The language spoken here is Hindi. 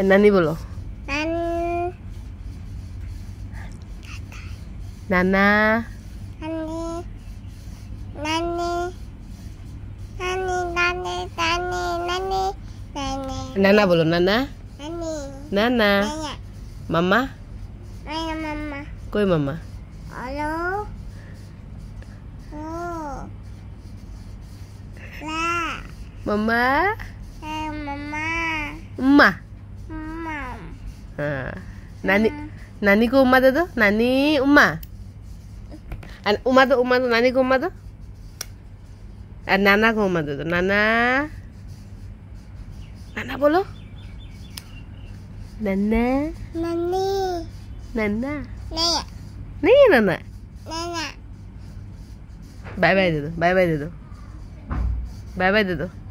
नानी बोलो। नाना। नाना बोलो। नाना। नाना। मम्मा। कोई मम्मा। मम्मा। उम्मा। हाँ। नानी नानी को उम्मा दे दो। नानी उम्मा। उम्मा दो नानी को उम्मा दो। और नाना को उम्मा दे दो। नाना। नाना बोलो। नन्ना। नन्नी। नन्ना। नहीं है नाना। बाय बाय दे दो। बाय बाय दे दो। बाय बाय दे दो।